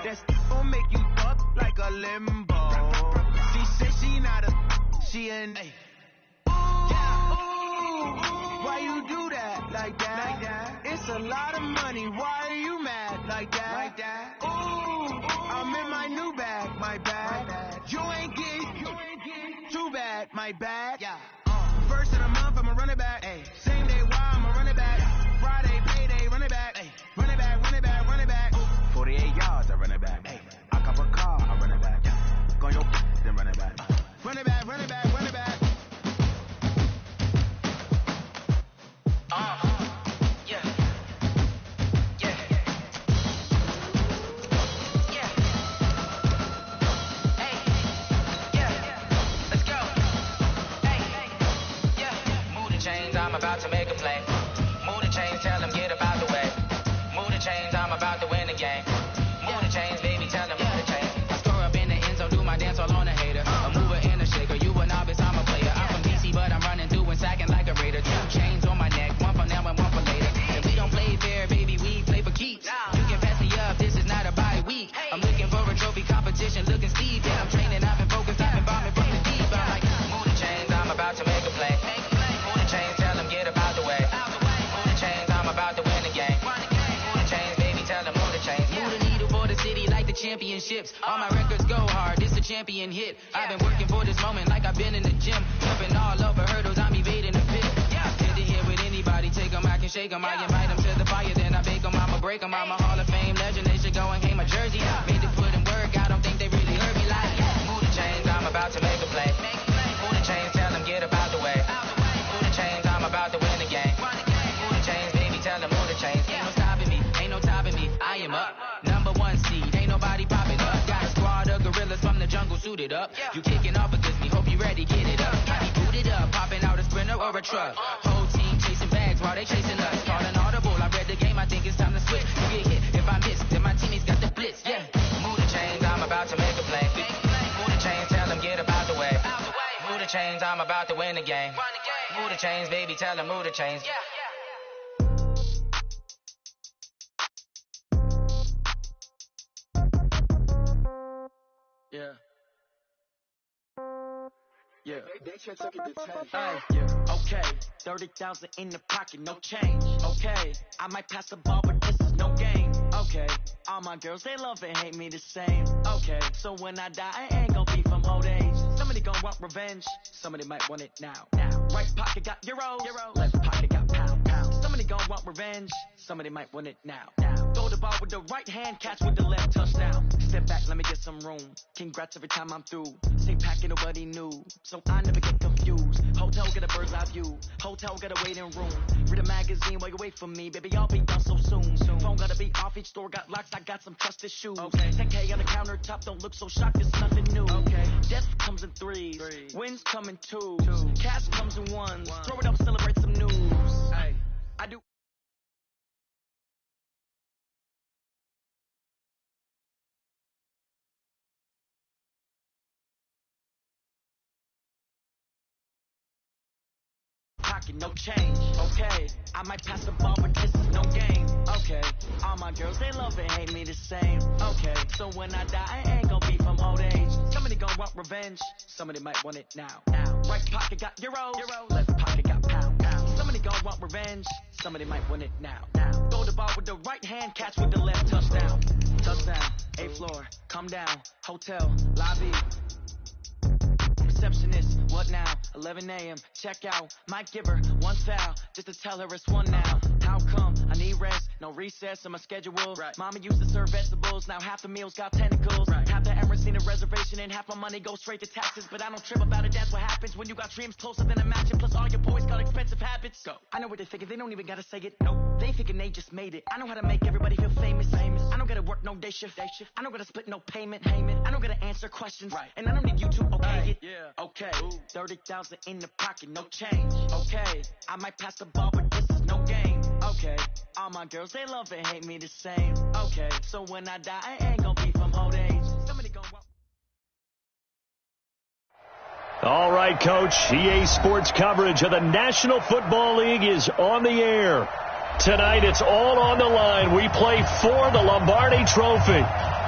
That gon' make you up like a limbo. She said she not a, she an A. Why you do that like that? It's a lot of money. Why are you mad like that? Ooh, I'm in my new bag, my bag. You ain't getting too bad, my bag. First of the month, I'ma run it back. Same day, why I'ma run it back. Friday, payday, run it back. Run it back, run it back, run it back. 48 yards, I run it back. I cop a car, I run it back. Go on your then run it back. Run it back, run it back, run it back. I'm about to make a play. Move the chains, tell them get up out the way. Move the chains, I'm about to win the game. Move the chains, baby, tell them move the chains. I score up in the end zone, do my dance all on a hater. A mover and a shaker, you a novice, I'm a player. I'm from DC, but I'm running through and sacking like a raider. 2 chains on my neck, one for now and one for later. And we don't play fair, baby, we play for keeps. You can pass me up, this is not a bye week. I'm looking for a trophy competition, looking Steve. Yeah, I'm training, I've been focused, I've been bombing from the deep. I'm like, move the chains, I'm about to make a play. Move the chains, tell them get up out the way. Move the chains, I'm about to win the game. Move the chains, baby, tell them move the chains. Move the needle for the city like the championships. All my records go hard, this a champion hit. I've been working for this moment like I've been in the gym. Jumping all over hurdles, I'm evading the pit. Did it here with anybody, take them, I can shake them. I invite them to the fire, then I bake them, I'ma break them. I'm a Hall of Fame legend, they should go and hang my jersey. Made to put in work, I don't think they really heard me like. Move the chains, I'm about to make a play. Move the chains, tell them get up out the way. Move the chains, I'm about to win the game. Move the chains, baby, tell them move the chains. Ain't no stopping me, ain't no topping me. I am up, #1 seed, ain't nobody popping up. Got a squad of gorillas from the jungle suited up. You kicking off against me, hope you ready, get it up. I be booted up, popping out a sprinter or a truck. Whole team chasing bags while they chasing us. Calling audible, I read the game, I think it's time to switch. You get hit, if I miss, then my teammates got the blitz, Move the chains, I'm about to make a play. Move the chains, tell them get up out the way. Move the chains, I'm about to win the game. Move the chains, baby, tell them move the chains. Okay, 30,000 in the pocket, no change. Okay, I might pass the ball, but this is no game. Okay, all my girls, they love and hate me the same. Okay, so when I die, I ain't gon' be from old age. Somebody gon' want revenge, somebody might want it now. Right pocket got euros, left pocket got pound. Somebody gon' want revenge, somebody might want it now. Throw the ball with the right hand, catch with the left, touchdown. Step back, let me get some room. Congrats every time I'm through. Stay packing, nobody knew, so I never get confused. Hotel get a bird's eye view. Hotel get a waiting room. Read a magazine while you wait for me, baby. I'll be done so soon. Phone gotta be off. Each store got locks. I got some trusted shoes. 10K on the countertop. Don't look so shocked. It's nothing new. Death comes in threes. Wins come in twos. Cash comes in ones. Throw it up, celebrate some news. I do. No change, okay. I might pass the ball, but this is no game, okay. All my girls, they love and hate me the same, okay. So when I die, I ain't gon' be from old age. Somebody gon' want revenge, somebody might want it now. Right pocket got euros, left pocket got pound. Somebody gon' want revenge, somebody might want it now. Throw the ball with the right hand, catch with the left, touchdown. Touchdown, 8th floor, come down, hotel, lobby. Receptionist, what now? 11 a.m. Check out. Might give her 1 foul just to tell her it's 1 now. How come? I need rest, no recess in my schedule. Mama used to serve vegetables, now half the meals got tentacles. Half the Emirates need a reservation and half my money goes straight to taxes. But I don't trip about it, that's what happens when you got dreams closer than a match. And plus all your boys got expensive habits. Go. I know what they're thinking, they don't even gotta say it. Nope. They thinking they just made it. I know how to make everybody feel famous. I don't gotta work no day shift. I don't gotta split no payment. I don't gotta answer questions. And I don't need you to okay it. Okay, 30,000 in the pocket, no change. Okay, I might pass the ball, but this is no game. Okay, all my girls, they love and hate me the same. Okay, so when I die, I ain't gon' be from old age. Somebody gon' walk. All right, Coach. EA Sports coverage of the National Football League is on the air. Tonight, it's all on the line. We play for the Lombardi Trophy,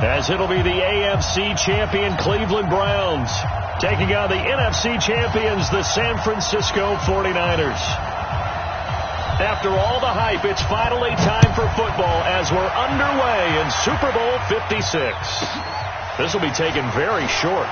as it'll be the AFC champion Cleveland Browns taking on the NFC champions, the San Francisco 49ers. After all the hype, it's finally time for football as we're underway in Super Bowl 56. This will be taken very short.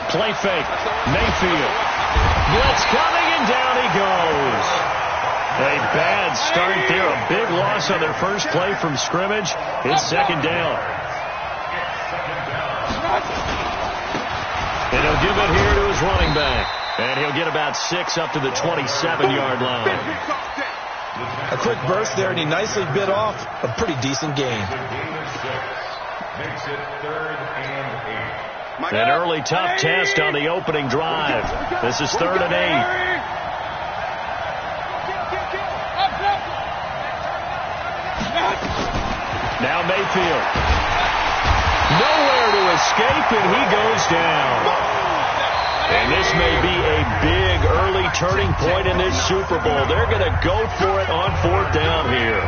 Play fake. Mayfield. Blitz coming, and down he goes. A bad start there. A big loss on their first play from scrimmage. It's second down. And he'll give it here to his running back. And he'll get about 6 up to the 27-yard line. A quick burst there, and he nicely bit off a pretty decent gain. Makes it 3rd and 8. An early tough test on the opening drive. This is 3rd and 8. Now Mayfield. Nowhere to escape, and he goes down. And this may be a big early turning point in this Super Bowl. They're going to go for it on 4th down here.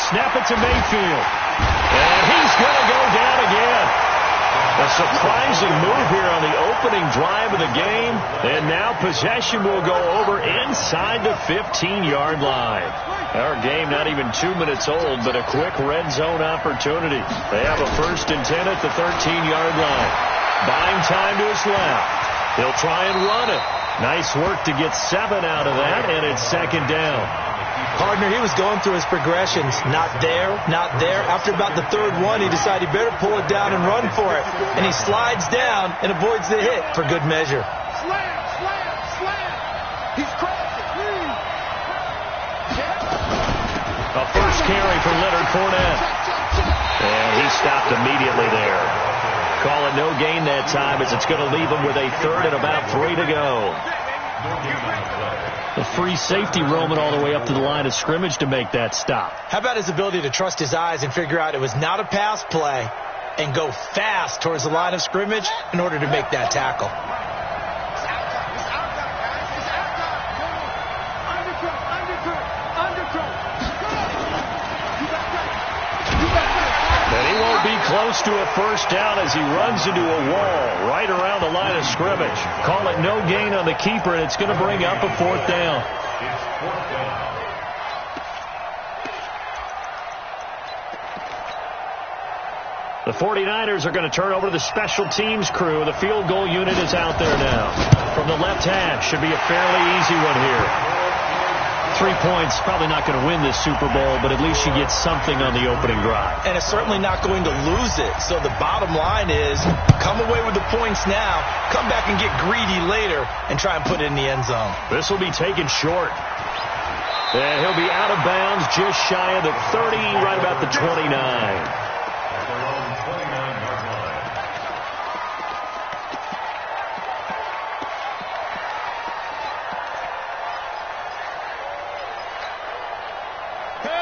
Snap it to Mayfield. And he's going to go down again. A surprising move here on the opening drive of the game. And now possession will go over inside the 15-yard line. Our game not even 2 minutes old, but a quick red zone opportunity. They have a 1st and 10 at the 13-yard line. Buying time to his left. He'll try and run it. Nice work to get 7 out of that, and it's second down. Partner, he was going through his progressions. Not there, not there. After about the 3rd one, he decided he better pull it down and run for it. And he slides down and avoids the hit for good measure. Slam, slam, slam. He's crossing. A first carry for Leonard Fournette. And he stopped immediately there. Call it no gain that time as it's going to leave him with a 3rd and about 3 to go. The free safety roaming all the way up to the line of scrimmage to make that stop. How about his ability to trust his eyes and figure out it was not a pass play and go fast towards the line of scrimmage in order to make that tackle? And he won't be close to a first down as he runs into a wall right around the line of scrimmage. Call it no gain on the keeper, and it's going to bring up a 4th down. It's 4th down. The 49ers are going to turn over to the special teams crew. The field goal unit is out there now. From the left hash, should be a fairly easy one here. 3 points, probably not going to win this Super Bowl, but at least you get something on the opening drive. And it's certainly not going to lose it. So the bottom line is, come away with the points now, come back and get greedy later, and try and put it in the end zone. This will be taken short. And he'll be out of bounds just shy of the 30, right about the 29.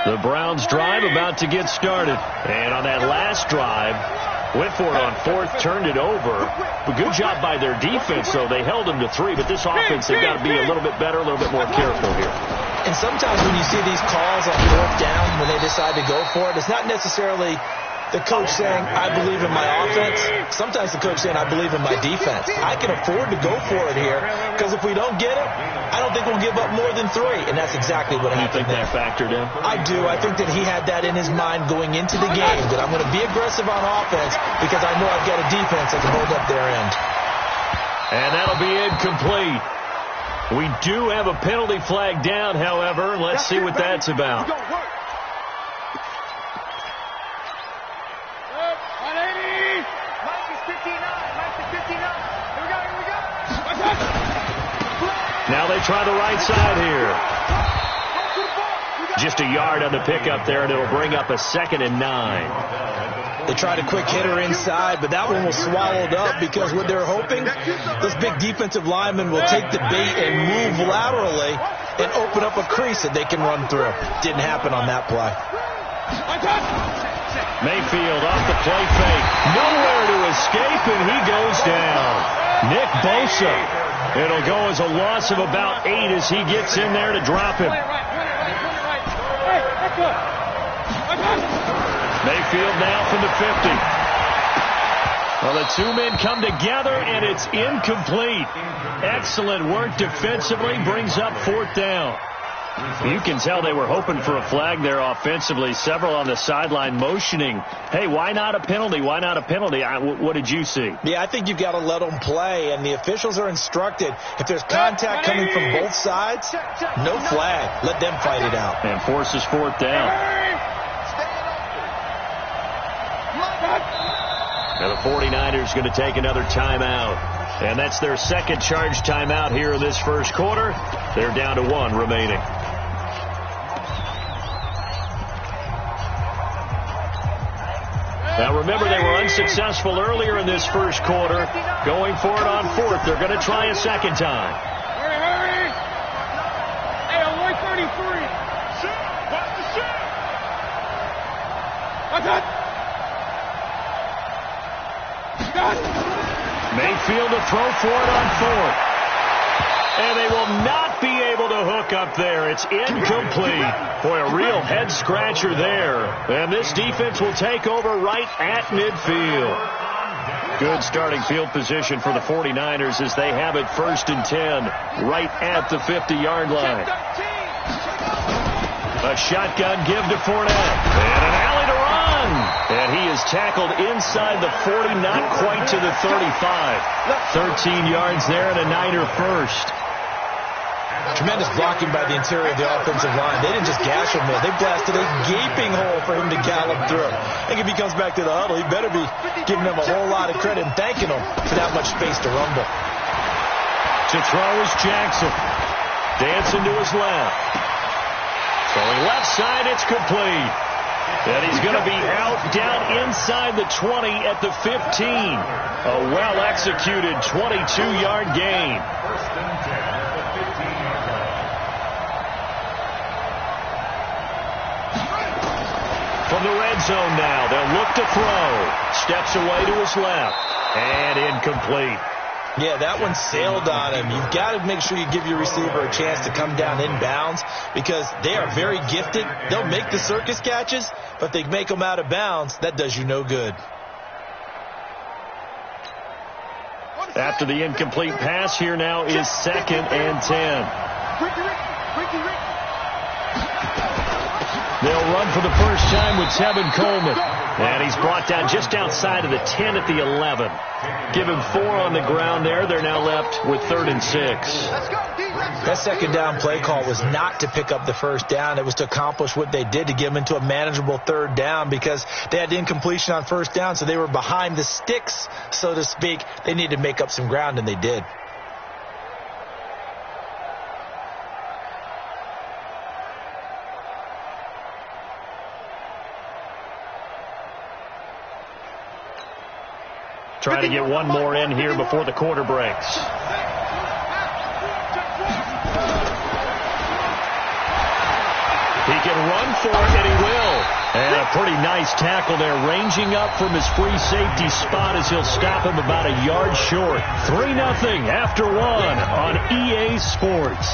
The Browns drive about to get started. And on that last drive, went for it on 4th, turned it over. But good job by their defense, though. They held them to 3. But this offense, they've got to be a little bit better, a little bit more careful here. And sometimes when you see these calls on 4th down, when they decide to go for it, it's not necessarily the coach saying, I believe in my offense. Sometimes the coach saying, I believe in my defense. I can afford to go for it here because if we don't get it, I don't think we'll give up more than 3. And that's exactly what happened there. You think that factored in? I do. I think that he had that in his mind going into the game, that I'm going to be aggressive on offense because I know I've got a defense that can hold up their end. And that'll be incomplete. We do have a penalty flag down, however. Let's see what that's about. Now they try the right side here. Just a yard on the pickup there, and it'll bring up a 2nd and 9. They tried a quick hitter inside, but that one was swallowed up because what they're hoping, those big defensive linemen will take the bait and move laterally and open up a crease that they can run through. Didn't happen on that play. Mayfield off the play fake. Nowhere to escape, and he goes down. Nick Bosa. It'll go as a loss of about 8 as he gets in there to drop him. Mayfield now from the 50. Well, the 2 men come together, and it's incomplete. Excellent work defensively, brings up 4th down. You can tell they were hoping for a flag there offensively. Several on the sideline motioning, hey, why not a penalty? Why not a penalty? What did you see? Yeah, I think you've got to let them play, and the officials are instructed, if there's contact coming from both sides, no flag. Let them fight it out. And forces 4th down. Now the 49ers going to take another timeout. And that's their 2nd charge timeout here in this first quarter. They're down to 1 remaining. Now remember, they were unsuccessful earlier in this first quarter. Going for it on 4th. They're going to try a 2nd time. Hurry! Hey, on 133. Shoot! Watch the shoot! Watch that! Mayfield to throw for it on 4th. And they will not be able to hook up there. It's incomplete. Boy, a real head-scratcher there. And this defense will take over right at midfield. Good starting field position for the 49ers as they have it 1st and 10 right at the 50-yard line. A shotgun give to Fournette. And an alley to run. And he is tackled inside the 40, not quite to the 35. 13 yards there and a Niner first. Tremendous blocking by the interior of the offensive line. They didn't just gash him there. They blasted a gaping hole for him to gallop through. I think if he comes back to the huddle, he better be giving them a whole lot of credit and thanking them for that much space to rumble. To throw is Jackson. Dancing to his left. Throwing left side, it's complete. And he's going to be out down inside the 20 at the 15. A well-executed 22-yard gain. From the red zone now, they'll look to throw. Steps away to his left. And incomplete. Yeah, that one sailed on him. You've got to make sure you give your receiver a chance to come down inbounds because they are very gifted. They'll make the circus catches, but if they make them out of bounds, that does you no good. After the incomplete pass, here now is 2nd and 10. They'll run for the first time with Tevin Coleman. And he's brought down just outside of the 10 at the 11. Give him 4 on the ground there. They're now left with 3rd and 6. That 2nd down play call was not to pick up the 1st down. It was to accomplish what they did to get them into a manageable 3rd down because they had incompletion on 1st down, so they were behind the sticks, so to speak. They needed to make up some ground, and they did. Try to get one more in here before the quarter breaks. He can run for it, and he will. And a pretty nice tackle there, ranging up from his free safety spot as he'll stop him about a yard short. 3-0 after 1 on EA Sports.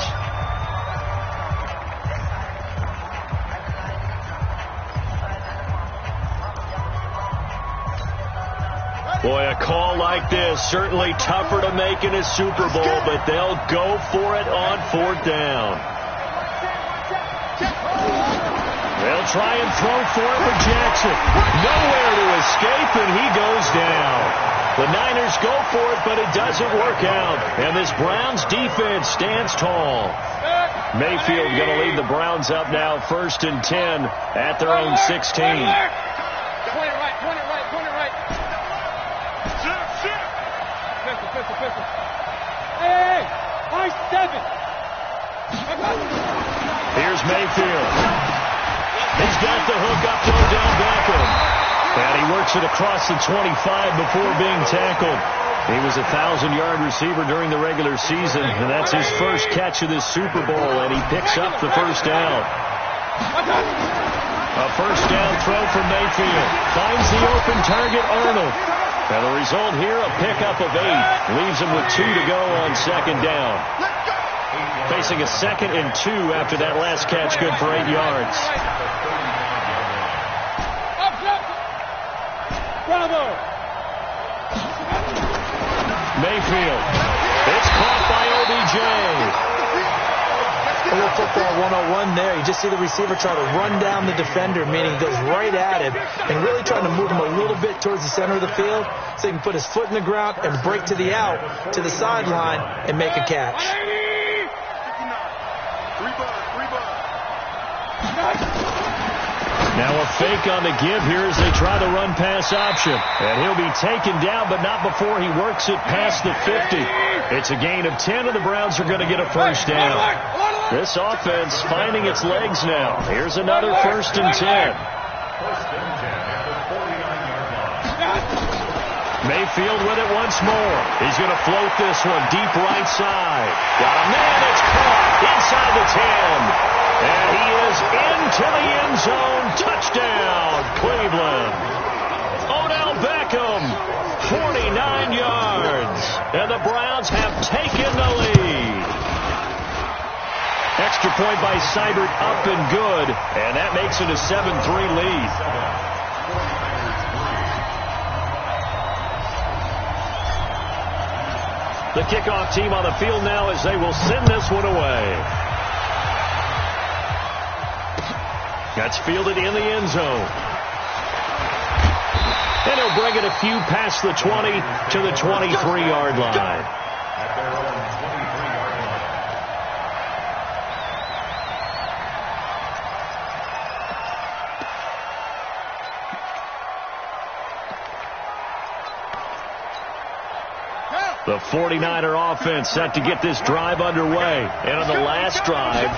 call like this, certainly tougher to make in a Super Bowl, but they'll go for it on 4th down. They'll try and throw for it with Jackson. Nowhere to escape, and he goes down. The Niners go for it, but it doesn't work out. And this Browns defense stands tall. Mayfield going to lead the Browns up now, 1st and 10 at their own 16. Point it right. Pistol. Hey, nice 7. Here's Mayfield. He's got the hook up to Odell Beckham. And he works it across the 25 before being tackled. He was a 1,000-yard receiver during the regular season, and that's his first catch of this Super Bowl, and he picks up the 1st down. A 1st down throw from Mayfield. Finds the open target, Arnold. And the result here, a pickup of 8. Leaves him with 2 to go on 2nd down. Facing a 2nd and 2 after that last catch, good for 8 yards. Bravo! Mayfield. It's caught by OBJ. A little football 101 there. You just see the receiver try to run down the defender, meaning he goes right at him and really trying to move him a little bit towards the center of the field so he can put his foot in the ground and break to the out, to the sideline, and make a catch. Now a fake on the give here as they try the run-pass option. And he'll be taken down, but not before he works it past the 50. It's a gain of 10, and the Browns are going to get a 1st down. This offense finding its legs now. Here's another 1st and 10. Mayfield with it once more. He's going to float this one deep right side. Got a man. It's caught inside the 10. And he is into the end zone. Touchdown, Cleveland. Odell Beckham, 49 yards. And the Browns have taken the lead. Extra point by Seibert, up and good. And that makes it a 7-3 lead. The kickoff team on the field now as they will send this one away. That's fielded in the end zone. And he'll bring it a few past the 20 to the 23-yard line. The 49er offense set to get this drive underway. And on the last drive,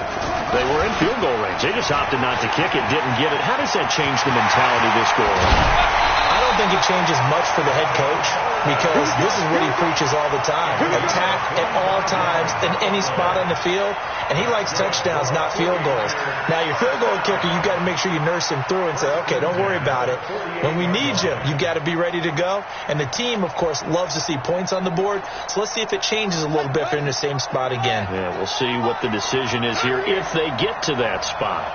they were in field goal range. They just opted not to kick it, didn't get it. How does that change the mentality this goal? I don't think it changes much for the head coach because this is what he preaches all the time. Attack at all times in any spot on the field. And he likes touchdowns, not field goals. Now, your field goal kicker, you've got to make sure you nurse him through and say, okay, don't worry about it. When we need you, you've got to be ready to go. And the team, of course, loves to see points on the board. So let's see if it changes a little bit if they're in the same spot again. Yeah, we'll see what the decision is here if they get to that spot.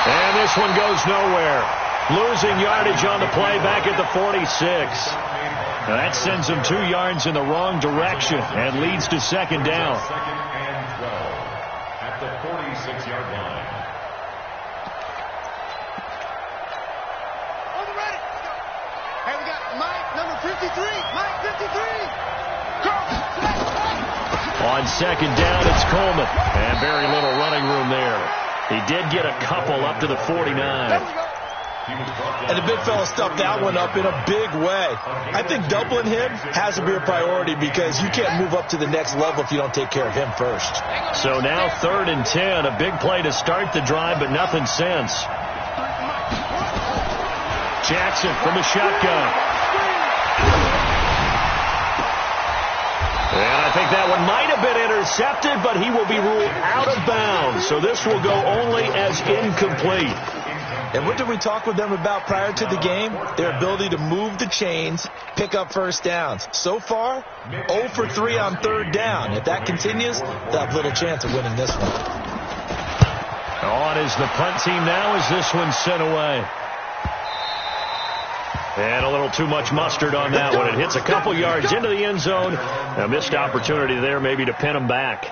And this one goes nowhere. Losing yardage on the play back at the 46. Now that sends them 2 yards in the wrong direction and leads to 2nd down. 2nd and 12 at the 46-yard line. Hey, we got Mike, number 53. Mike, 53. On 2nd down, it's Coleman. And very little running room there. He did get a couple up to the 49. And the big fella stuffed that one up in a big way. I think doubling him has to be a priority because you can't move up to the next level if you don't take care of him first. So now 3rd and 10. A big play to start the drive, but nothing since. Jackson from the shotgun. And I think that one might have been intercepted, but he will be ruled out of bounds. So this will go only as incomplete. And what did we talk with them about prior to the game? Their ability to move the chains, pick up 1st downs. So far, 0 for 3 on 3rd down. If that continues, they'll have little chance of winning this one. On is the punt team now as this one's sent away. And a little too much mustard on that one. It hits a couple yards into the end zone. A missed opportunity there maybe to pin them back.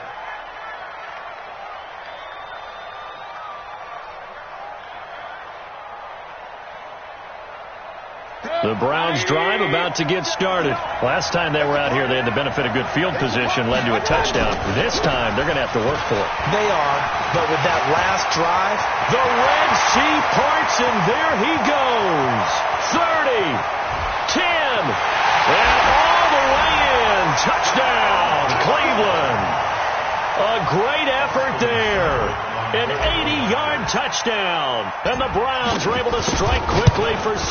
The Browns drive about to get started. Last time they were out here, they had the benefit of good field position, led to a touchdown. This time, they're going to have to work for it. They are, but with that last drive, the Red Sea parts, and there he goes. 30, 10, and all the way in. Touchdown, Cleveland. A great effort there. An 80-yard touchdown. And the Browns are able to strike quickly for 6.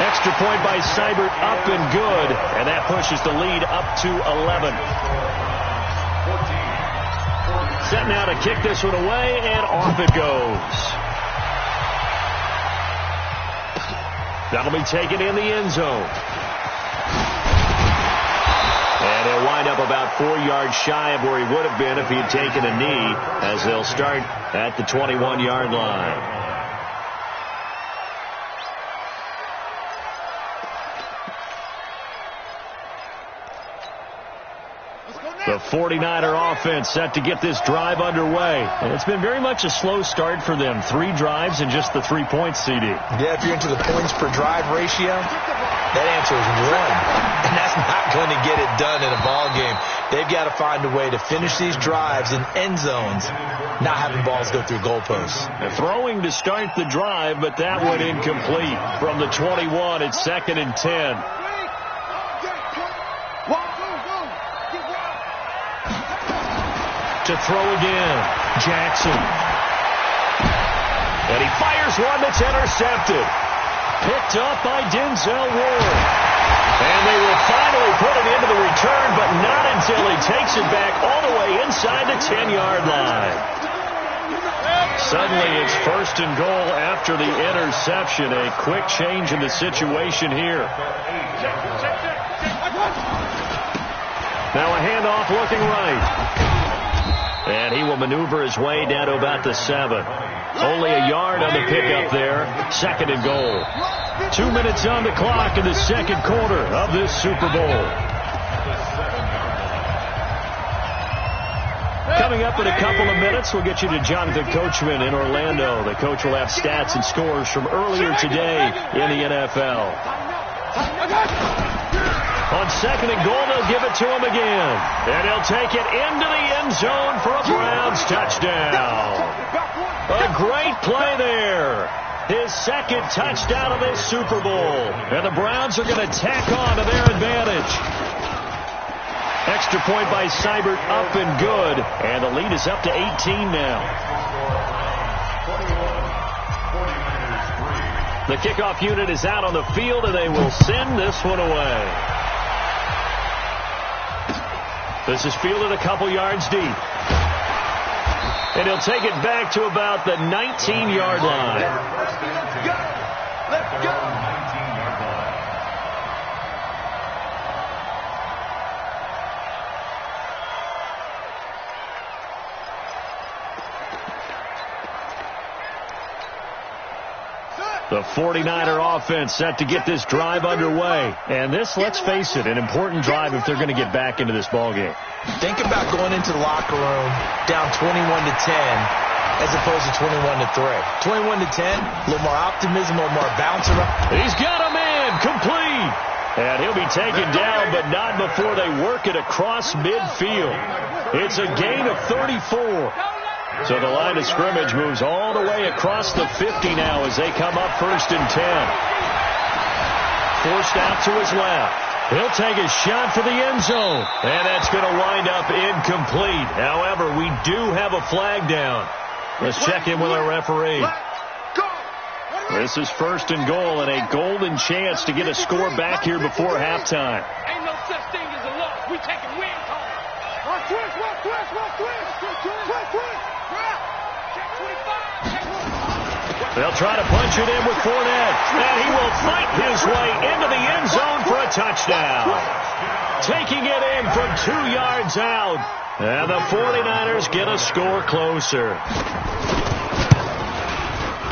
Extra point by Seibert, up and good. And that pushes the lead up to 11. Set now to kick this one away, and off it goes. That'll be taken in the end zone. And he'll wind up about 4 yards shy of where he would have been if he had taken a knee, as they'll start at the 21-yard line. The 49er offense set to get this drive underway. And it's been very much a slow start for them. 3 drives and just the 3 points, CD. Yeah, if you're into the points per drive ratio, that answer is 1. And that's not going to get it done in a ball game. They've got to find a way to finish these drives in end zones, not having balls go through goalposts. Throwing to start the drive, but that one incomplete. From the 21, it's 2nd and 10. To throw again, Jackson. And he fires one that's intercepted. Picked up by Denzel Ward. And they will finally put it into the return, but not until he takes it back all the way inside the 10-yard line. Suddenly it's 1st and goal after the interception. A quick change in the situation here. Now a handoff looking right. And he will maneuver his way down to about the 7. Only a yard on the pickup there. 2nd and goal. 2 minutes on the clock in the second quarter of this Super Bowl. Coming up in a couple of minutes, we'll get you to Jonathan Coachman in Orlando. The coach will have stats and scores from earlier today in the NFL. On 2nd and goal, they'll give it to him again. And he'll take it into the end zone for a Browns touchdown. A great play there. His 2nd touchdown of this Super Bowl. And the Browns are going to tack on to their advantage. Extra point by Seibert, up and good. And the lead is up to 18 now. The kickoff unit is out on the field, and they will send this one away. This is fielded a couple yards deep. And he'll take it back to about the 19-yard line. Let's go. The 49er offense set to get this drive underway. And this, let's face it, an important drive if they're going to get back into this ballgame. Think about going into the locker room down 21-10 as opposed to 21-3. 21-10, a little more optimism, a little more bounce around. He's got a man complete. And he'll be taken down, but not before they work it across midfield. It's a gain of 34. So the line of scrimmage moves all the way across the 50 now as they come up 1st and 10. Forced out to his left. He'll take a shot for the end zone. And that's going to wind up incomplete. However, we do have a flag down. Let's check in with our referee. This is 1st and goal and a golden chance to get a score back here before halftime. Ain't no such thing as a loss. We taking wins home. They'll try to punch it in with Fournette. And he will fight his way into the end zone for a touchdown. Taking it in from 2 yards out. And the 49ers get a score closer.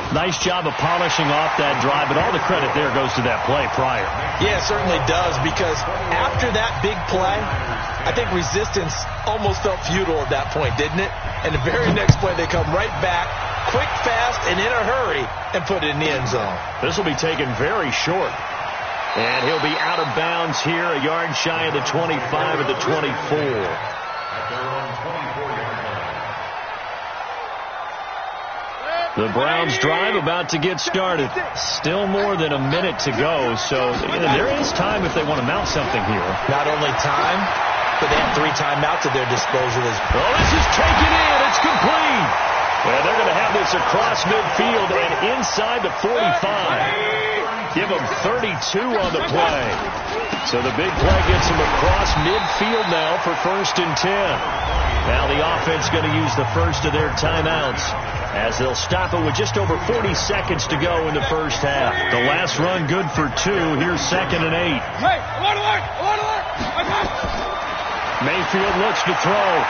Nice job of polishing off that drive, but all the credit there goes to that play prior. Yeah, it certainly does, because after that big play, I think resistance almost felt futile at that point, didn't it? And the very next play, they come right back, quick, fast, and in a hurry, and put it in the end zone. This will be taken very short. And he'll be out of bounds here, a yard shy of the 25 at the 24. The Browns drive about to get started. Still more than a minute to go, so there is time if they want to mount something here. Not only time, but they have 3 timeouts at their disposal. Oh, this is taken in. It's complete. Well, they're going to have this across midfield and inside the 45. Give them 32 on the play. So the big play gets them across midfield now for 1st and 10. Now the offense going to use the first of their timeouts as they'll stop it with just over 40 seconds to go in the first half. The last run good for 2. Here's 2nd and 8. Hey, I want to work. Mayfield looks to throw.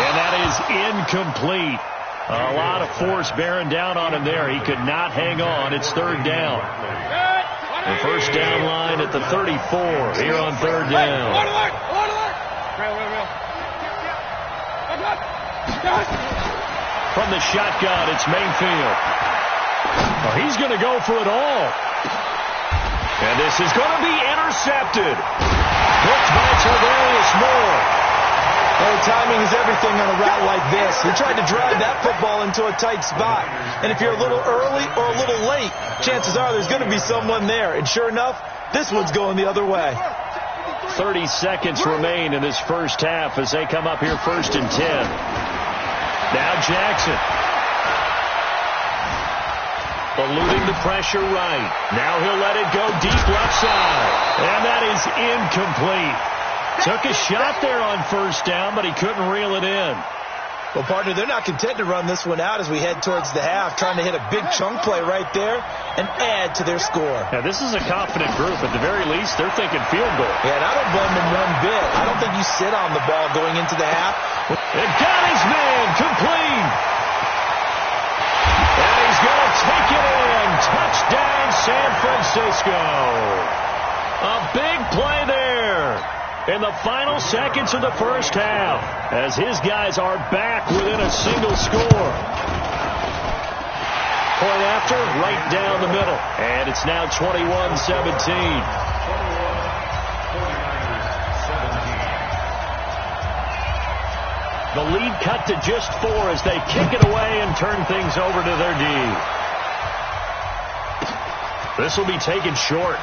And that is incomplete. A lot of force bearing down on him there. He could not hang on. It's 3rd down. The first down line at the 34 here on 3rd down. From the shotgun, it's Mayfield. Well, he's going to go for it all. And this is going to be intercepted. Hooked by Tarvarius Moore. Well, timing is everything on a route like this. He tried to drive that football into a tight spot. And if you're a little early or a little late, chances are there's going to be someone there. And sure enough, this one's going the other way. 30 seconds remain in this first half as they come up here 1st and 10. Now Jackson. Eluding the pressure right. Now he'll let it go deep left side. And that is incomplete. Took a shot there on 1st down, but he couldn't reel it in. Well, partner, they're not content to run this one out as we head towards the half, trying to hit a big chunk play right there and add to their score. Now, this is a confident group. At the very least, they're thinking field goal. Yeah, and I don't blame them one bit. I don't think you sit on the ball going into the half. And got his man complete. And he's going to take it in. Touchdown, San Francisco. A big play there in the final seconds of the first half as his guys are back within a single score. Point after, right down the middle. And it's now 21-17. The lead cut to just 4 as they kick it away and turn things over to their D. This will be taken short.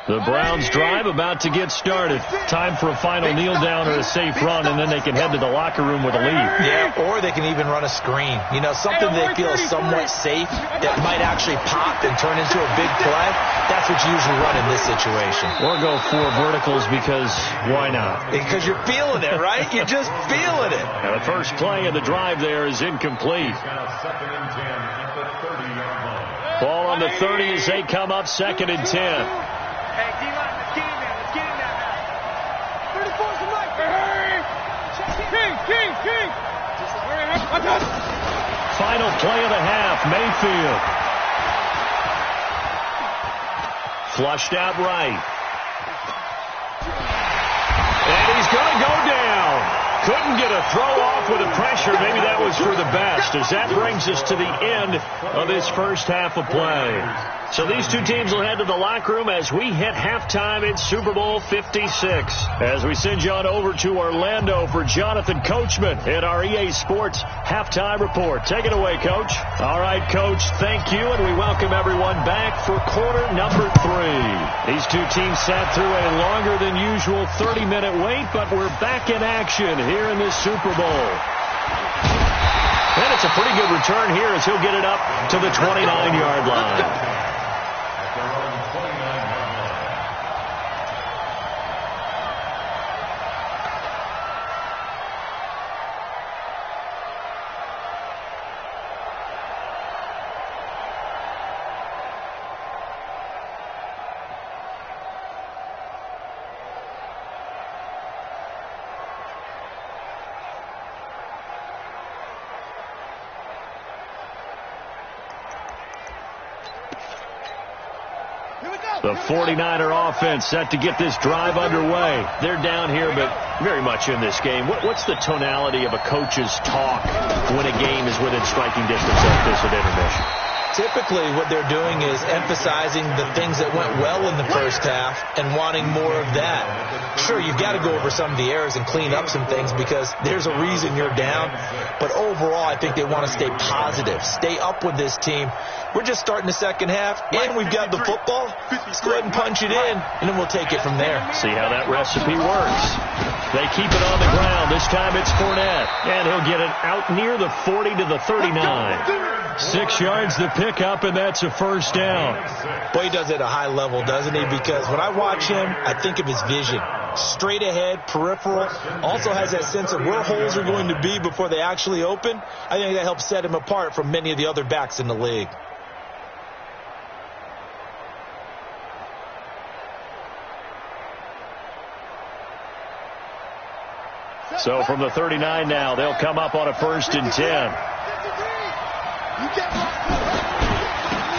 The Browns drive about to get started. Time for a final kneel down or a safe run, and then they can head to the locker room with a lead. Yeah, or they can even run a screen. You know, something they feel is somewhat safe that might actually pop and turn into a big play. That's what you usually run in this situation. Or go 4 verticals because why not? Because you're feeling it, right? You're just feeling it. Now the first play of the drive there is incomplete. Ball on the 30 as they come up 2nd and 10. Hey, D-line, let's get in there. Let's get in there now. 34's the mic. Hey, King. Final play of the half, Mayfield. Flushed out right. And he's going to go down. Couldn't get a throw off with the pressure. Maybe that was for the best, as that brings us to the end of this first half of play. So these two teams will head to the locker room as we hit halftime in Super Bowl 56. As we send you on over to Orlando for Jonathan Coachman in our EA Sports Halftime Report. Take it away, Coach. All right, Coach, thank you, and we welcome everyone back for quarter number 3. These two teams sat through a longer than usual 30-minute wait, but we're back in action here in this Super Bowl. And it's a pretty good return here as he'll get it up to the 29-yard line. The 49er offense set to get this drive underway. They're down here, but very much in this game. What's the tonality of a coach's talk when a game is within striking distance like this at intermission? Typically, what they're doing is emphasizing the things that went well in the first half and wanting more of that. Sure, you've got to go over some of the errors and clean up some things because there's a reason you're down. But overall, I think they want to stay positive, stay up with this team. We're just starting the second half, and we've got the football. Let's go ahead and punch it in, and then we'll take it from there. See how that recipe works. They keep it on the ground. This time it's Fournette, and he'll get it out near the 40 to the 39. 6 yards to pick up, and that's a first down. Boy, he does it at a high level, doesn't he? Because when I watch him, I think of his vision. Straight ahead, peripheral. Also has that sense of where holes are going to be before they actually open. I think that helps set him apart from many of the other backs in the league. So from the 39 now, they'll come up on a 1st and 10.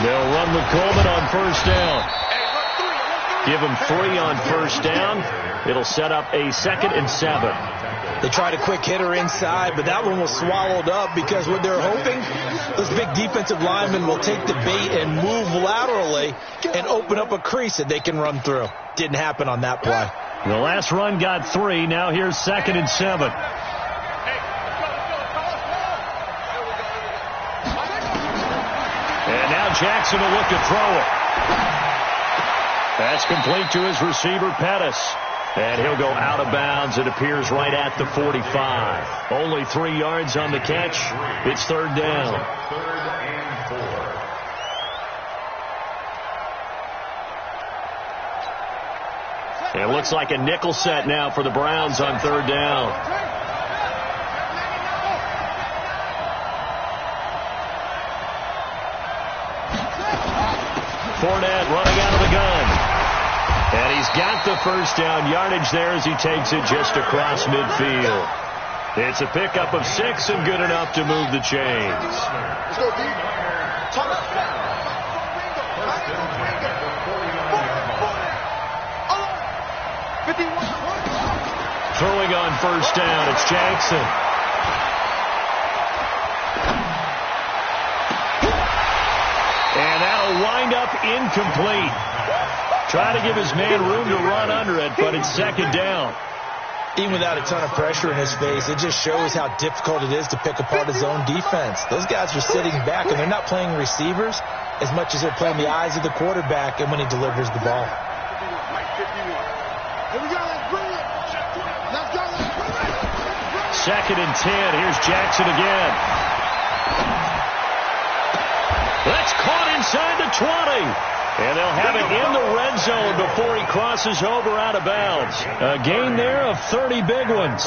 They'll run with Coleman on 1st down. Give him 3 on 1st down. It'll set up a 2nd and 7. They tried a quick hitter inside, but that one was swallowed up because what they're hoping, those big defensive linemen will take the bait and move laterally and open up a crease that they can run through. Didn't happen on that play. The last run got 3. Now here's 2nd and 7. And now Jackson will look to throw it. That's complete to his receiver, Pettis. And he'll go out of bounds. It appears right at the 45. Only 3 yards on the catch. It's 3rd down. 3rd and 4. It looks like a nickel set now for the Browns on 3rd down. Fournette running out of the gun. And he's got the 1st down yardage there as he takes it just across midfield. It's a pickup of 6 and good enough to move the chains. Throwing on 1st down, it's Jackson. And that'll wind up incomplete. Try to give his man room to run under it, but it's 2nd down. Even without a ton of pressure in his face, it just shows how difficult it is to pick apart his own defense. Those guys are sitting back, and they're not playing receivers as much as they're playing the eyes of the quarterback and when he delivers the ball. Second and 10. Here's Jackson again. That's caught inside the 20. And they'll have it in the red zone before he crosses over out of bounds. A gain there of 30 big ones.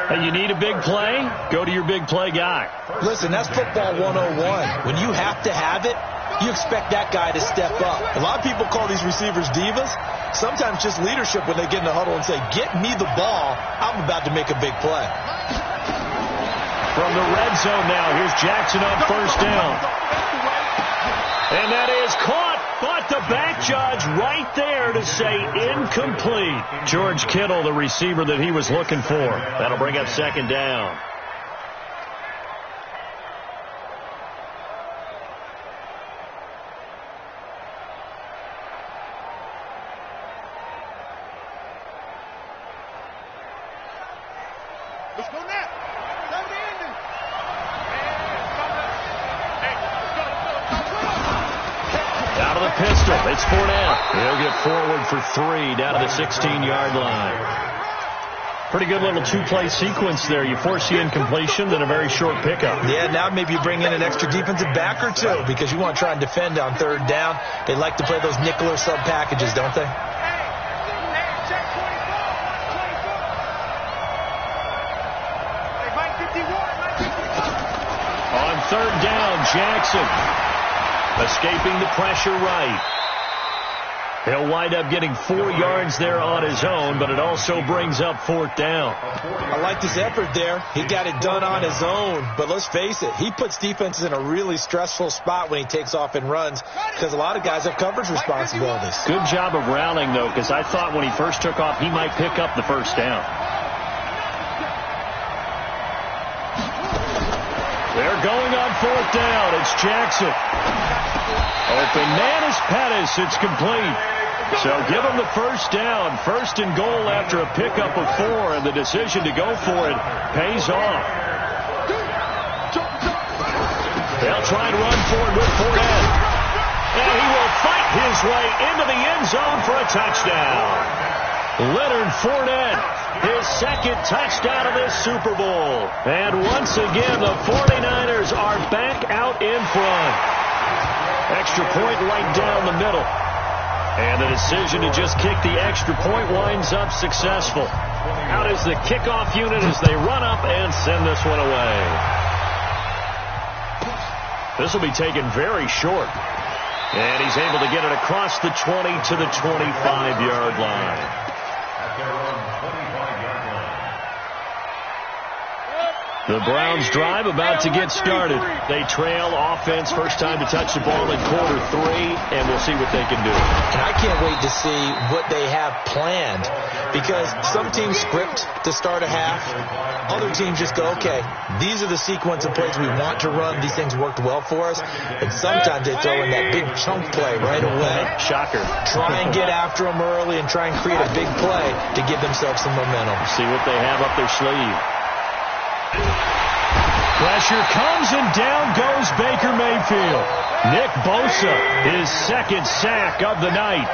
Hey, you need a big play? Go to your big play guy. Listen, that's football 101. When you have to have it, you expect that guy to step up. A lot of people call these receivers divas. Sometimes just leadership when they get in the huddle and say, get me the ball. I'm about to make a big play. From the red zone now, here's Jackson on 1st down. And that is caught, but the back judge right there to say incomplete. George Kittle, the receiver that he was looking for. That'll bring up 2nd down. Let's go now. Out of the pistol, it's Fournette. He'll get forward for 3 down to the 16-yard line. Pretty good little 2-play sequence there. You force the incompletion, then a very short pickup. Yeah, now maybe you bring in an extra defensive back or 2 because you want to try and defend on 3rd down. They like to play those nickel or sub packages, don't they? On 3rd down, Jackson escaping the pressure right. He'll wind up getting 4 yards there on his own, but it also brings up 4th down. I like his effort there. He got it done on his own, but let's face it, he puts defenses in a really stressful spot when he takes off and runs because a lot of guys have coverage responsibilities. Good job of rallying, though, because I thought when he first took off, he might pick up the 1st down. They're going on 4th down. It's Jackson. Open man is Pettis. It's complete. So give him the 1st down. 1st and goal after a pickup of 4, and the decision to go for it pays off. They'll try and run for it with Fournette. And he will fight his way into the end zone for a touchdown. Leonard Fournette, his 2nd touchdown of this Super Bowl. And once again, the 49ers are back out in front. Extra point right down the middle. And the decision to just kick the extra point winds up successful. Out is the kickoff unit as they run up and send this one away. This will be taken very short. And he's able to get it across the 20 to the 25-yard line. The Browns drive about to get started. They trail offense, first time to touch the ball in quarter 3, and we'll see what they can do. And I can't wait to see what they have planned, because some teams script to start a half. Other teams just go, okay, these are the sequence of plays we want to run. These things worked well for us. And sometimes they throw in that big chunk play right away. Shocker. Try and get after them early and try and create a big play to give themselves some momentum. See what they have up their sleeve. Pressure comes and down goes Baker Mayfield. Nick Bosa, his 2nd sack of the night.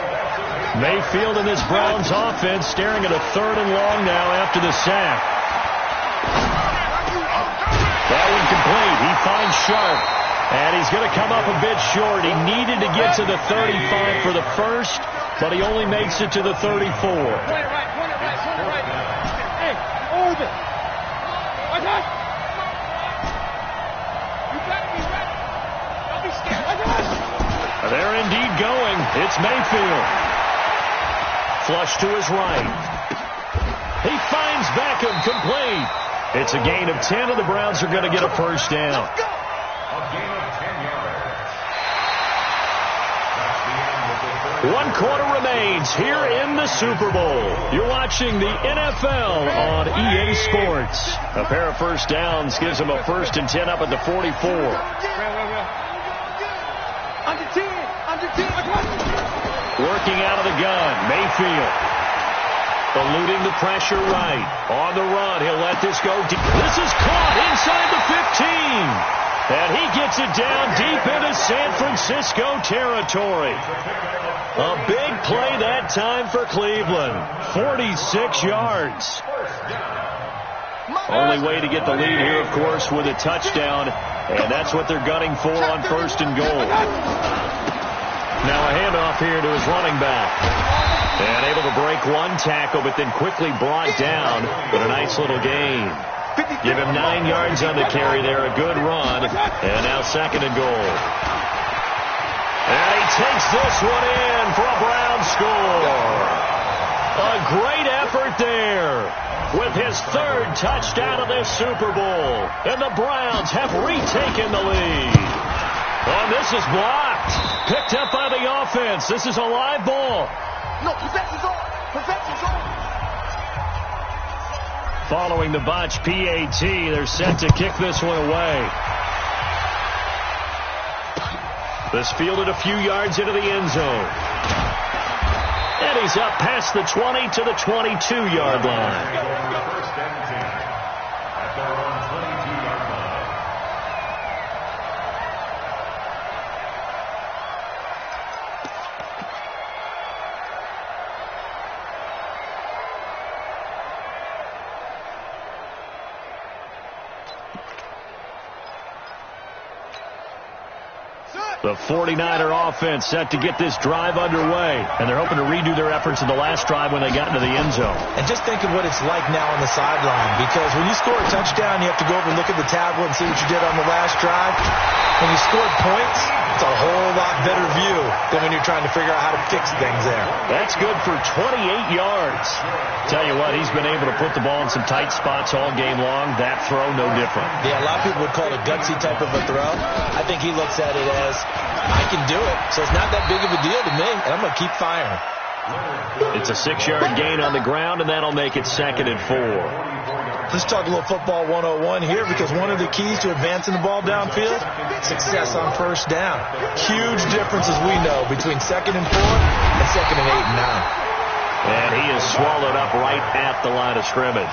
Mayfield and this Browns offense staring at a 3rd and long now after the sack. That one complete. He finds Sharp. And he's going to come up a bit short. He needed to get to the 35 for the first, but he only makes it to the 34. Point it right. Hey, over. I got it. You better be ready. Don't be scared. I got it. They're indeed going. It's Mayfield. Flush to his right. He finds Beckham complete. It's a gain of 10, and the Browns are going to get a 1st down. A gain of 10 yards. 1 quarter remains here in the Super Bowl. You're watching the NFL on EA Sports. A pair of 1st downs gives them a 1st and 10 up at the 44. Under 10. Working out of the gun, Mayfield. Eluding the pressure right. On the run, he'll let this go deep. This is caught inside the 15. And he gets it down deep into San Francisco territory. A big play that time for Cleveland. 46 yards. Only way to get the lead here, of course, with a touchdown. And that's what they're gunning for on 1st and goal. Now a handoff here to his running back. And able to break 1 tackle, but then quickly brought down. But a nice little gain. Give him 9 yards on the carry there. A good run. And now 2nd and goal. And he takes this one in for a Browns score. A great effort there with his 3rd touchdown of this Super Bowl. And the Browns have retaken the lead. Oh, this is blocked. Picked up by the offense. This is a live ball. No, possession's on. Following the botch PAT, they're set to kick this one away. This fielded a few yards into the end zone. And he's up past the 20 to the 22-yard line. First and 10 at their own 22-yard line. The 49er offense set to get this drive underway. And they're hoping to redo their efforts in the last drive when they got into the end zone. And just think of what it's like now on the sideline, because when you score a touchdown, you have to go over and look at the tablet and see what you did on the last drive. When you scored points, That's a whole lot better view than when you're trying to figure out how to fix things there. That's good for 28 yards. Tell you what, he's been able to put the ball in some tight spots all game long. That throw, no different. Yeah, a lot of people would call it a gutsy type of a throw. I think he looks at it as, I can do it, so it's not that big of a deal to me, and I'm going to keep firing. It's a 6-yard gain on the ground, and that'll make it 2nd and 4. Let's talk a little football 101 here, because one of the keys to advancing the ball downfield, success on first down. Huge difference, as we know, between 2nd and 4 and 2nd and 8 and 9. And he is swallowed up right at the line of scrimmage.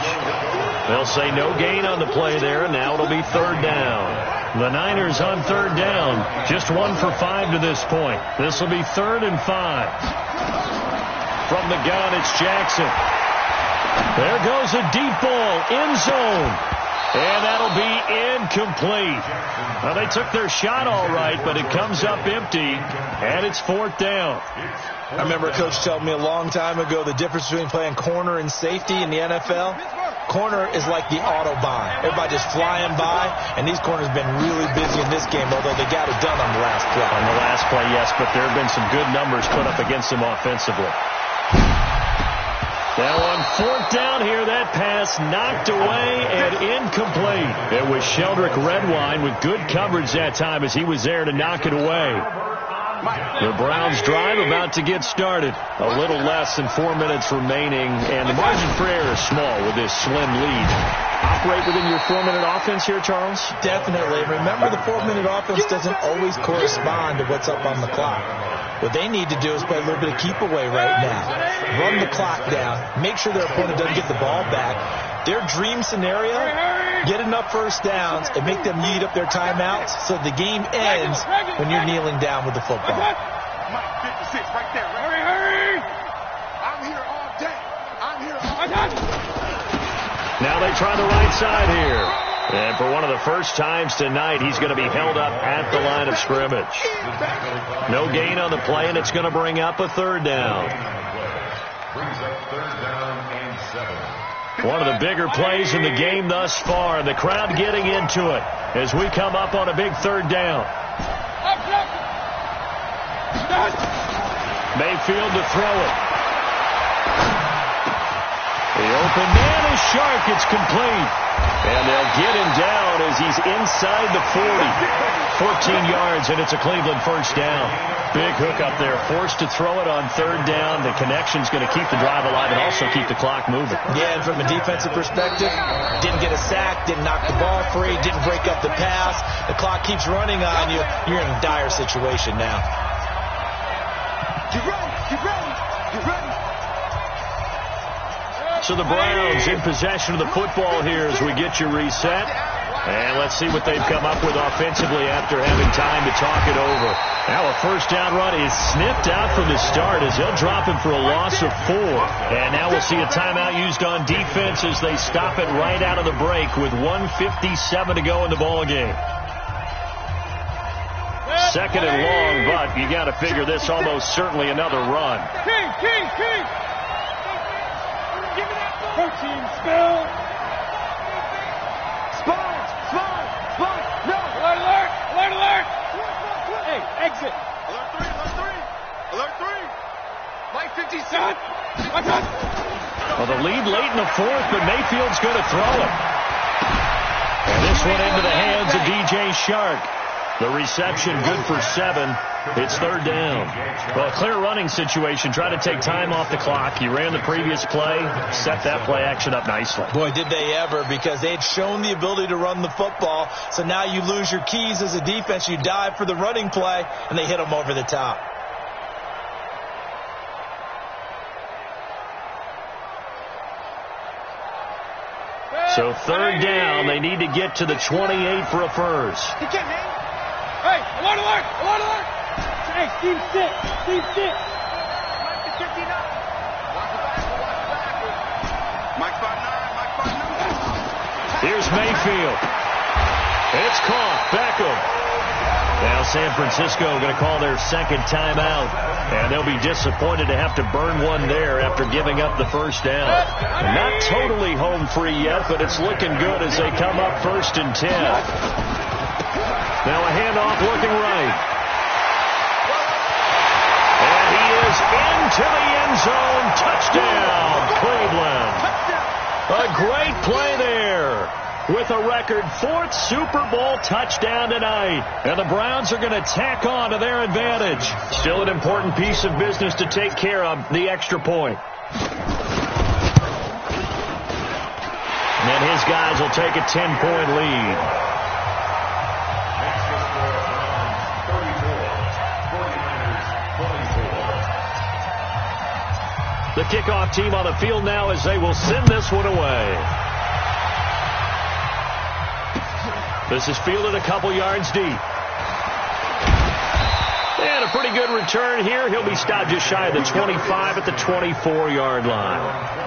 They'll say no gain on the play there, and now it'll be 3rd down. The Niners on 3rd down, just 1 for 5 to this point. This will be 3rd and 5. From the gun, it's Jackson. There goes a deep ball, end zone. And that'll be incomplete. Well, they took their shot all right, but it comes up empty, and it's 4th down. I remember a coach telling me a long time ago the difference between playing corner and safety in the NFL. Corner is like the Autobahn. Everybody just flying by, and these corners have been really busy in this game, although they got it done on the last play. On the last play, yes, but there have been some good numbers put up against them offensively. Now on 4th down here, that pass knocked away and incomplete. It was Sheldrick Redwine with good coverage that time as he was there to knock it away. The Browns drive about to get started. A little less than 4 minutes remaining, and the margin for error is small with this slim lead. Operate within your 4-minute offense here, Charles? Definitely. Remember, the 4-minute offense doesn't always correspond to what's up on the clock. What they need to do is play a little bit of keep away right now. Run the clock down. Make sure their opponent doesn't get the ball back. Their dream scenario, get enough first downs and make them eat up their timeouts so the game ends when you're kneeling down with the football. Mike 56 right there. Hurry! I'm here all day. I'm here all day. Now they try the right side here. And for one of the first times tonight, he's going to be held up at the line of scrimmage. No gain on the play, and it's going to bring up a 3rd down. Brings up 3rd down and 7. One of the bigger plays in the game thus far. The crowd getting into it as we come up on a big 3rd down. Mayfield to throw it. The open man is Shark. It's complete. And they'll get him down as he's inside the 40. 14 yards, and it's a Cleveland first down. Big hook up there. Forced to throw it on 3rd down. The connection's going to keep the drive alive and also keep the clock moving. Yeah, and from a defensive perspective, didn't get a sack, didn't knock the ball free, didn't break up the pass. The clock keeps running on you. You're in a dire situation now. Get ready! Get ready! Get ready! So the Browns in possession of the football here as we get you reset. And let's see what they've come up with offensively after having time to talk it over. Now a first down run is sniffed out from the start as they'll drop him for a loss of 4. And now we'll see a timeout used on defense as they stop it right out of the break with 1:57 to go in the ball game. 2nd and long, but you got to figure this almost certainly another run. King! Protein spill! Spawn! No! Alert! Hey, exit! Alert 3! Mike 57! Well, the lead late in the 4th, but Mayfield's going to throw it. And this one into the hands of DJ Shark. The reception good for 7. It's 3rd down. Well, a clear running situation. Try to take time off the clock. You ran the previous play, set that play action up nicely. Boy, did they ever, because they had shown the ability to run the football. So now you lose your keys as a defense. You dive for the running play, and they hit them over the top. So 3rd down. They need to get to the 28 for a first. He can't hang. Hey, alert! Hey, Steve, sit. Mike 59. Mike 59. Here's Mayfield. It's caught. Beckham. Now San Francisco going to call their 2nd timeout. And they'll be disappointed to have to burn one there after giving up the first down. Not totally home free yet, but it's looking good as they come up 1st and 10. Now a handoff looking right. zone. Touchdown, Cleveland. A great play there. With a record 4th Super Bowl touchdown tonight. And the Browns are going to tack on to their advantage. Still an important piece of business to take care of, the extra point. And his guys will take a 10-point lead. The kickoff team on the field now as they will send this one away. This is fielded a couple yards deep. And a pretty good return here. He'll be stopped just shy of the 25 at the 24-yard line.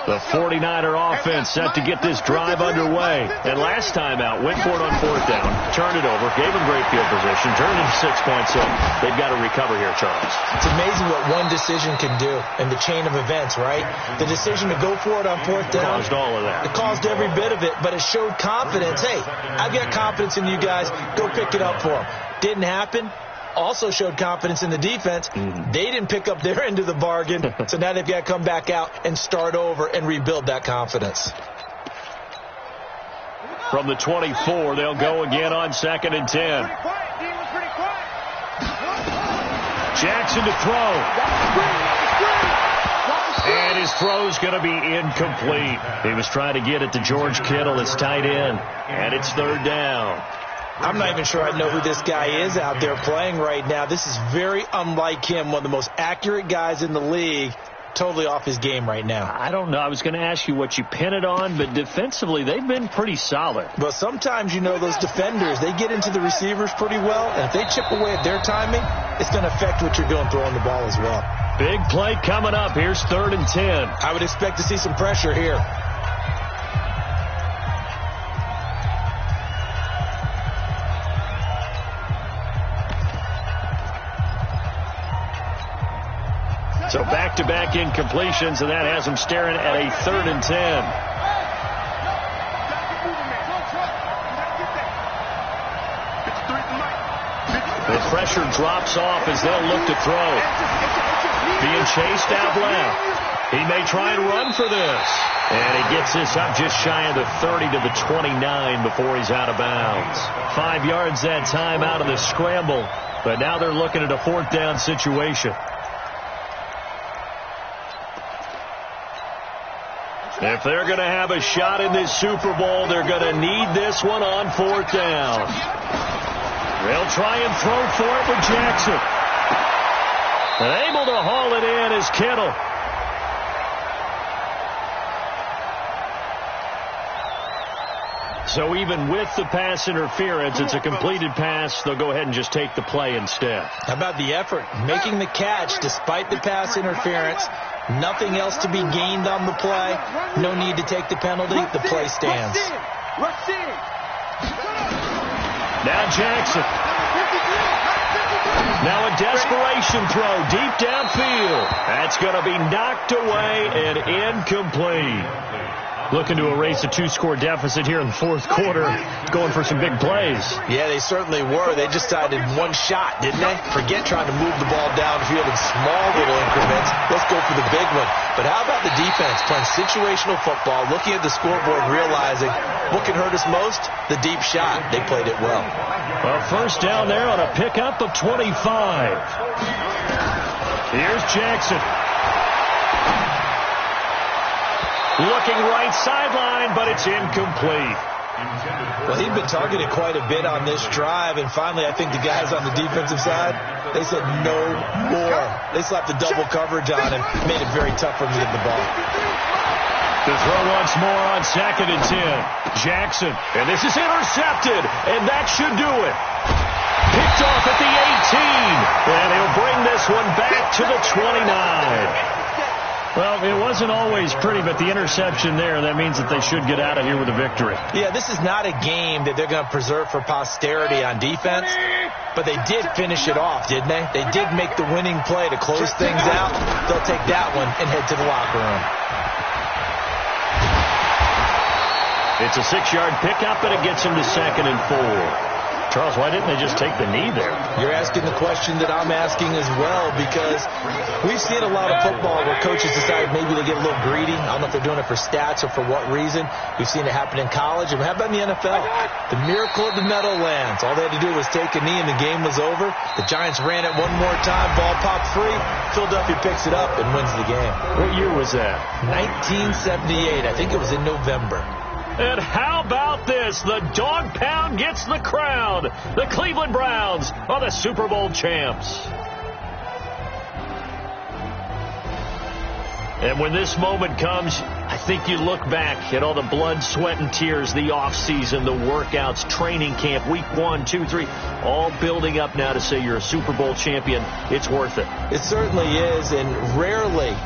The 49er offense set to get this drive underway. And last time out, went for it on 4th down, turned it over, gave them great field position, turned it into 6 points. So they've got to recover here, Charles. It's amazing what one decision can do in the chain of events, right? The decision to go for it on 4th down. Caused all of that. It caused every bit of it, but it showed confidence. Hey, I've got confidence in you guys. Go pick it up for them. Didn't happen. Also showed confidence in the defense. They didn't pick up their end of the bargain, so now they've got to come back out and start over and rebuild that confidence. From the 24, they'll go again on 2nd and 10. Jackson to throw. And his throw's going to be incomplete. He was trying to get it to George Kittle, his tight end, and it's 3rd down. I'm not even sure I know who this guy is out there playing right now. This is very unlike him, one of the most accurate guys in the league. Totally off his game right now. I don't know. I was going to ask you what you pin it on, but defensively, they've been pretty solid. Well, sometimes, you know, those defenders, they get into the receivers pretty well, and if they chip away at their timing, it's going to affect what you're doing throwing the ball as well. Big play coming up. Here's 3rd and 10. I would expect to see some pressure here. So back-to-back incompletions, and that has them staring at a 3rd and 10. The pressure drops off as they'll look to throw. Being chased out left. He may try and run for this. And he gets this up just shy of the 30 to the 29 before he's out of bounds. 5 yards that time out of the scramble. But now they're looking at a 4th down situation. If they're going to have a shot in this Super Bowl, they're going to need this one on 4th down. They'll try and throw for it with Jackson. And able to haul it in is Kittle. So even with the pass interference, it's a completed pass. They'll go ahead and just take the play instead. How about the effort? Making the catch despite the pass interference. Nothing else to be gained on the play. No need to take the penalty. The play stands. Now Jackson. Now a desperation throw deep downfield. That's going to be knocked away and incomplete. Looking to erase a 2-score deficit here in the 4th quarter. Going for some big plays. Yeah, they certainly were. They decided one shot, didn't they? Forget trying to move the ball downfield in small little increments. Let's go for the big one. But how about the defense playing situational football, looking at the scoreboard, realizing what can hurt us most? The deep shot. They played it well. Well, 1st down there on a pickup of 25. Here's Jackson. Looking right sideline, but it's incomplete. Well, he'd been targeted quite a bit on this drive, and finally I think the guys on the defensive side, they said no more. They slapped the double coverage on him, made it very tough for him to get the ball. To throw once more on 2nd and 10. Jackson, and this is intercepted, and that should do it. Picked off at the 18, and he'll bring this one back to the 29. Well, it wasn't always pretty, but the interception there, that means that they should get out of here with a victory. Yeah, this is not a game that they're going to preserve for posterity on defense. But they did finish it off, didn't they? They did make the winning play to close things out. They'll take that one and head to the locker room. It's a 6-yard pickup, and it gets him to 2nd and 4. Charles, why didn't they just take the knee there? You're asking the question that I'm asking as well, because we've seen a lot of football where coaches decide maybe to get a little greedy. I don't know if they're doing it for stats or for what reason. We've seen it happen in college. And how about in the NFL? The miracle of the Meadowlands. All they had to do was take a knee and the game was over. The Giants ran it one more time. Ball popped free. Philadelphia picks it up and wins the game. What year was that? 1978. I think it was in November. And how about this? The dog pound gets the crown. The Cleveland Browns are the Super Bowl champs. And when this moment comes, I think you look back at all the blood, sweat, and tears, the offseason, the workouts, training camp, week 1, 2, 3, all building up now to say you're a Super Bowl champion. It's worth it. It certainly is, and rarely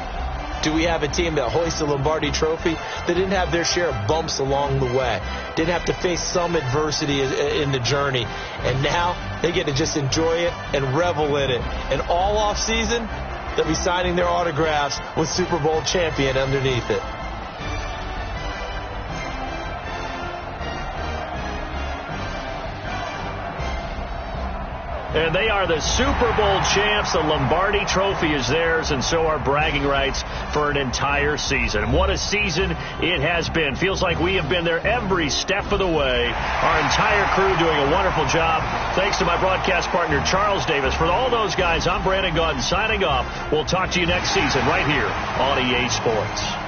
do we have a team that hoists a Lombardi trophy that didn't have their share of bumps along the way, didn't have to face some adversity in the journey, and now they get to just enjoy it and revel in it. And all off season, they'll be signing their autographs with Super Bowl champion underneath it. And they are the Super Bowl champs. The Lombardi Trophy is theirs, and so are bragging rights for an entire season. And what a season it has been. Feels like we have been there every step of the way. Our entire crew doing a wonderful job. Thanks to my broadcast partner, Charles Davis. For all those guys, I'm Brandon Gaudin signing off. We'll talk to you next season right here on EA Sports.